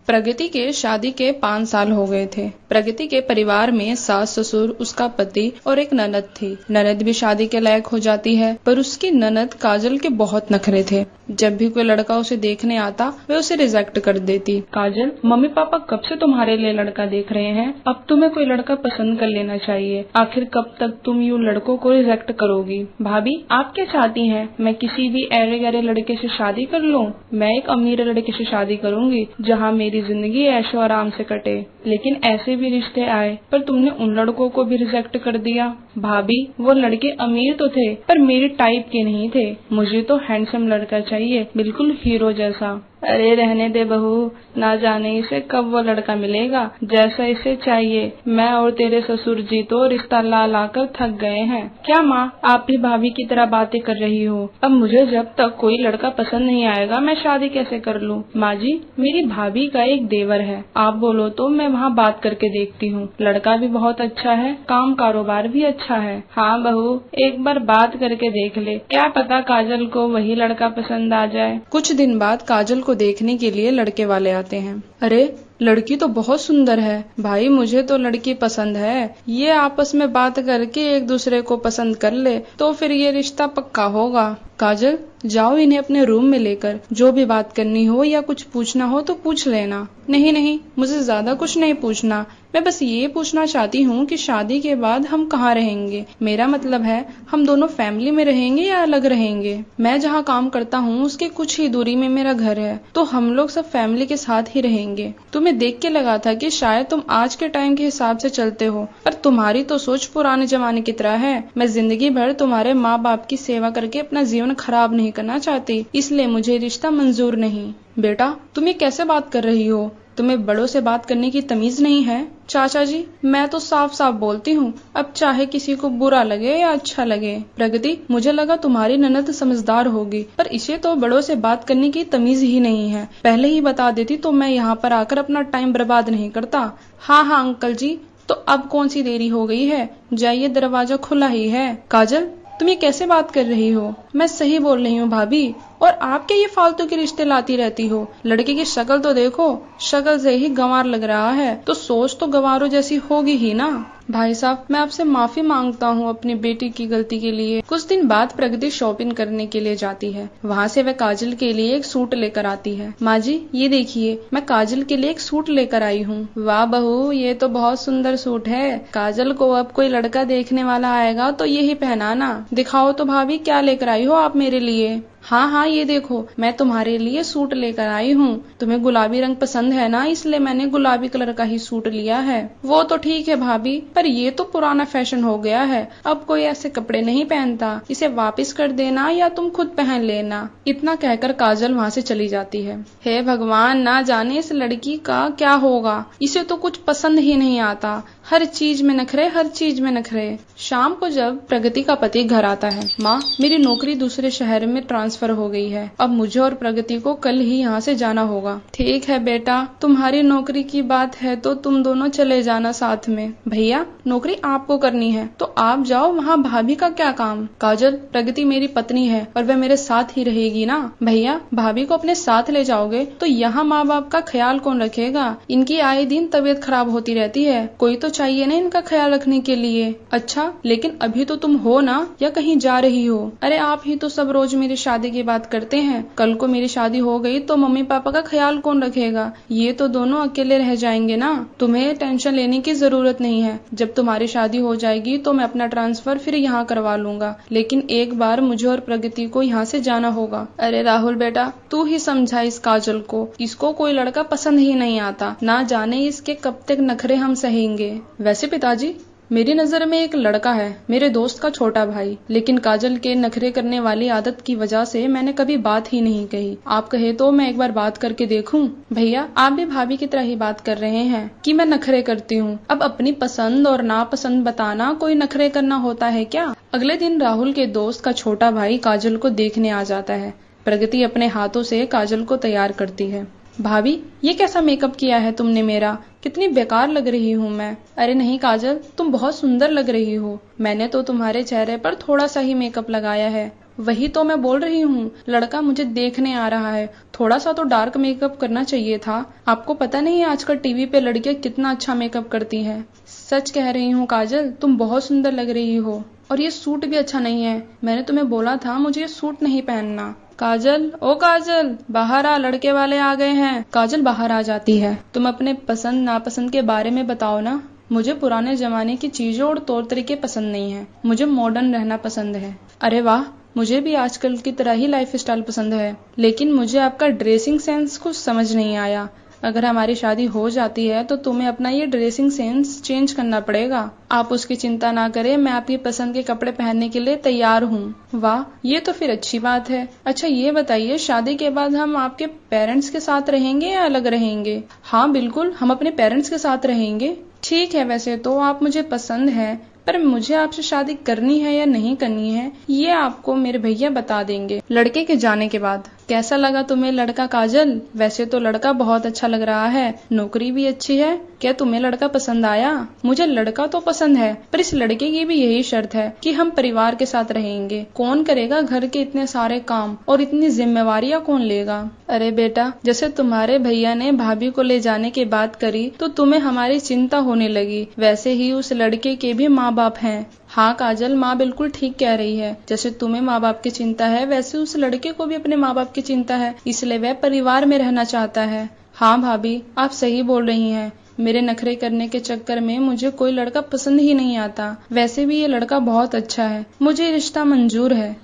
प्रगति के शादी के 5 साल हो गए थे। प्रगति के परिवार में सास ससुर, उसका पति और एक ननद थी। ननद भी शादी के लायक हो जाती है, पर उसकी ननद काजल के बहुत नखरे थे। जब भी कोई लड़का उसे देखने आता वे उसे रिजेक्ट कर देती। काजल, मम्मी पापा कब से तुम्हारे लिए लड़का देख रहे हैं, अब तुम्हें कोई लड़का पसंद कर लेना चाहिए। आखिर कब तक तुम यूं लड़कों को रिजेक्ट करोगी? भाभी, आप क्या चाहती हैं? मैं किसी भी ऐरे गैरे लड़के से शादी कर लूं? मैं एक अमीर लड़के से शादी करूंगी जहाँ मेरी जिंदगी ऐशो आराम से कटे। लेकिन ऐसे भी रिश्ते आए, पर तुमने उन लड़कों को भी रिजेक्ट कर दिया। भाभी, वो लड़के अमीर तो थे, पर मेरी टाइप के नहीं थे। मुझे तो हैंडसम लड़का चाहिए, बिल्कुल हीरो जैसा। अरे रहने दे बहू, ना जाने इसे कब वो लड़का मिलेगा जैसा इसे चाहिए। मैं और तेरे ससुर जी तो रिश्ता ला ला कर थक गए हैं। क्या माँ, आप भी भाभी की तरह बातें कर रही हो? अब मुझे जब तक कोई लड़का पसंद नहीं आएगा मैं शादी कैसे कर लूँ? माँ जी, मेरी भाभी का एक देवर है, आप बोलो तो मैं वहाँ बात करके देखती हूँ। लड़का भी बहुत अच्छा है, काम कारोबार भी अच्छा है। हाँ बहू, एक बार बात करके देख ले, क्या पता काजल को वही लड़का पसंद आ जाए। कुछ दिन बाद काजल को देखने के लिए लड़के वाले आते हैं। अरे, लड़की तो बहुत सुंदर है भाई, मुझे तो लड़की पसंद है। ये आपस में बात करके एक दूसरे को पसंद कर ले तो फिर ये रिश्ता पक्का होगा। काजल, जाओ इन्हें अपने रूम में लेकर, जो भी बात करनी हो या कुछ पूछना हो तो पूछ लेना। नहीं नहीं, मुझे ज्यादा कुछ नहीं पूछना, मैं बस ये पूछना चाहती हूँ कि शादी के बाद हम कहाँ रहेंगे। मेरा मतलब है, हम दोनों फैमिली में रहेंगे या अलग रहेंगे। मैं जहाँ काम करता हूँ उसके कुछ ही दूरी में मेरा घर है, तो हम लोग सब फैमिली के साथ ही रहेंगे। तुम्हें देख के लगा था कि शायद तुम आज के टाइम के हिसाब से चलते हो, पर तुम्हारी तो सोच पुराने जमाने की तरह है। मैं जिंदगी भर तुम्हारे माँ बाप की सेवा करके अपना जीवन खराब नहीं करना चाहती, इसलिए मुझे रिश्ता मंजूर नहीं। बेटा, तुम ये कैसे बात कर रही हो? तुम्हें बड़ों से बात करने की तमीज नहीं है? चाचा जी, मैं तो साफ साफ बोलती हूँ, अब चाहे किसी को बुरा लगे या अच्छा लगे। प्रगति, मुझे लगा तुम्हारी ननद समझदार होगी, पर इसे तो बड़ों से बात करने की तमीज ही नहीं है। पहले ही बता देती तो मैं यहाँ पर आकर अपना टाइम बर्बाद नहीं करता। हाँ हाँ अंकल जी, तो अब कौन सी देरी हो गई है, जाइए, दरवाजा खुला ही है। काजल, तुम ये कैसे बात कर रही हो? मैं सही बोल रही हूँ भाभी, और आप क्या ये फालतू के रिश्ते लाती रहती हो? लड़के की शक्ल तो देखो, शक्ल से ही गंवार लग रहा है, तो सोच तो गंवारों जैसी होगी ही ना। भाई साहब, मैं आपसे माफी मांगता हूँ अपनी बेटी की गलती के लिए। कुछ दिन बाद प्रगति शॉपिंग करने के लिए जाती है। वहाँ से वह काजल के लिए एक सूट लेकर आती है। माँ जी, ये देखिए, मैं काजल के लिए एक सूट लेकर आई हूँ। वाह बहू, ये तो बहुत सुंदर सूट है। काजल को अब कोई लड़का देखने वाला आएगा तो यही पहनाना। दिखाओ तो भाभी, क्या लेकर आई हो आप मेरे लिए? हाँ हाँ, ये देखो, मैं तुम्हारे लिए सूट लेकर आई हूँ। तुम्हें गुलाबी रंग पसंद है ना, इसलिए मैंने गुलाबी कलर का ही सूट लिया है। वो तो ठीक है भाभी, पर ये तो पुराना फैशन हो गया है, अब कोई ऐसे कपड़े नहीं पहनता। इसे वापस कर देना या तुम खुद पहन लेना। इतना कहकर काजल वहाँ से चली जाती है। हे भगवान, ना जाने इस लड़की का क्या होगा, इसे तो कुछ पसंद ही नहीं आता। हर चीज में नखरे, हर चीज में नखरे। शाम को जब प्रगति का पति घर आता है, माँ, मेरी नौकरी दूसरे शहर में ट्रांसफर हो गई है, अब मुझे और प्रगति को कल ही यहाँ से जाना होगा। ठीक है बेटा, तुम्हारी नौकरी की बात है तो तुम दोनों चले जाना साथ में। भैया, नौकरी आपको करनी है तो आप जाओ, वहाँ भाभी का क्या काम? काजल, प्रगति मेरी पत्नी है और वह मेरे साथ ही रहेगी ना। भैया, भाभी को अपने साथ ले जाओगे तो यहाँ माँ बाप का ख्याल कौन रखेगा? इनकी आए दिन तबीयत खराब होती रहती है, कोई तो चाहिए ना इनका ख्याल रखने के लिए। अच्छा, लेकिन अभी तो तुम हो ना, या कहीं जा रही हो? अरे आप ही तो सब रोज मेरी शादी की बात करते हैं। कल को मेरी शादी हो गई तो मम्मी पापा का ख्याल कौन रखेगा? ये तो दोनों अकेले रह जाएंगे ना। तुम्हें टेंशन लेने की जरूरत नहीं है, जब तुम्हारी शादी हो जाएगी तो मैं अपना ट्रांसफर फिर यहाँ करवा लूंगा, लेकिन एक बार मुझे और प्रगति को यहाँ से जाना होगा। अरे राहुल बेटा, तू ही समझा इस काजल को, इसको कोई लड़का पसंद ही नहीं आता, ना जाने इसके कब तक नखरे हम सहेंगे। वैसे पिताजी, मेरी नजर में एक लड़का है, मेरे दोस्त का छोटा भाई, लेकिन काजल के नखरे करने वाली आदत की वजह से मैंने कभी बात ही नहीं कही। आप कहे तो मैं एक बार बात करके देखूं? भैया, आप भी भाभी की तरह ही बात कर रहे हैं कि मैं नखरे करती हूँ। अब अपनी पसंद और नापसंद बताना कोई नखरे करना होता है क्या? अगले दिन राहुल के दोस्त का छोटा भाई काजल को देखने आ जाता है। प्रगति अपने हाथों से काजल को तैयार करती है। भाभी, ये कैसा मेकअप किया है तुमने मेरा, कितनी बेकार लग रही हूँ मैं। अरे नहीं काजल, तुम बहुत सुंदर लग रही हो, मैंने तो तुम्हारे चेहरे पर थोड़ा सा ही मेकअप लगाया है। वही तो मैं बोल रही हूँ, लड़का मुझे देखने आ रहा है, थोड़ा सा तो डार्क मेकअप करना चाहिए था। आपको पता नहीं है आजकल टीवी पे लड़कियां कितना अच्छा मेकअप करती हैं। सच कह रही हूँ काजल, तुम बहुत सुंदर लग रही हो, और ये सूट भी अच्छा नहीं है। मैंने तुम्हें बोला था मुझे ये सूट नहीं पहनना। काजल, ओ काजल, बाहर आ, लड़के वाले आ गए हैं। काजल बाहर आ जाती है। तुम अपने पसंद नापसंद के बारे में बताओ ना। मुझे पुराने जमाने की चीजों और तौर तरीके पसंद नहीं है, मुझे मॉडर्न रहना पसंद है। अरे वाह, मुझे भी आजकल की तरह ही लाइफ स्टाइल पसंद है, लेकिन मुझे आपका ड्रेसिंग सेंस कुछ समझ नहीं आया। अगर हमारी शादी हो जाती है तो तुम्हें अपना ये ड्रेसिंग सेंस चेंज करना पड़ेगा। आप उसकी चिंता ना करें, मैं आपकी पसंद के कपड़े पहनने के लिए तैयार हूँ। वाह, ये तो फिर अच्छी बात है। अच्छा ये बताइए, शादी के बाद हम आपके पेरेंट्स के साथ रहेंगे या अलग रहेंगे? हाँ बिल्कुल, हम अपने पेरेंट्स के साथ रहेंगे। ठीक है, वैसे तो आप मुझे पसंद है, पर मुझे आपसे शादी करनी है या नहीं करनी है ये आपको मेरे भैया बता देंगे लड़के के जाने के बाद। कैसा लगा तुम्हें लड़का काजल? वैसे तो लड़का बहुत अच्छा लग रहा है, नौकरी भी अच्छी है। क्या तुम्हें लड़का पसंद आया? मुझे लड़का तो पसंद है, पर इस लड़के की भी यही शर्त है कि हम परिवार के साथ रहेंगे। कौन करेगा घर के इतने सारे काम और इतनी जिम्मेवारियां कौन लेगा? अरे बेटा, जैसे तुम्हारे भैया ने भाभी को ले जाने की बात करी तो तुम्हें हमारी चिंता होने लगी, वैसे ही उस लड़के के भी माँ बाप हैं। हाँ काजल, माँ बिल्कुल ठीक कह रही है। जैसे तुम्हें माँ बाप की चिंता है, वैसे उस लड़के को भी अपने माँ बाप की चिंता है, इसलिए वह परिवार में रहना चाहता है। हाँ भाभी, आप सही बोल रही हैं। मेरे नखरे करने के चक्कर में मुझे कोई लड़का पसंद ही नहीं आता। वैसे भी ये लड़का बहुत अच्छा है, मुझे रिश्ता मंजूर है।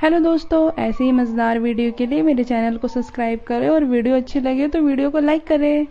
हेलो दोस्तों, ऐसे ही मजेदार वीडियो के लिए मेरे चैनल को सब्सक्राइब करें और वीडियो अच्छी लगे तो वीडियो को लाइक करें।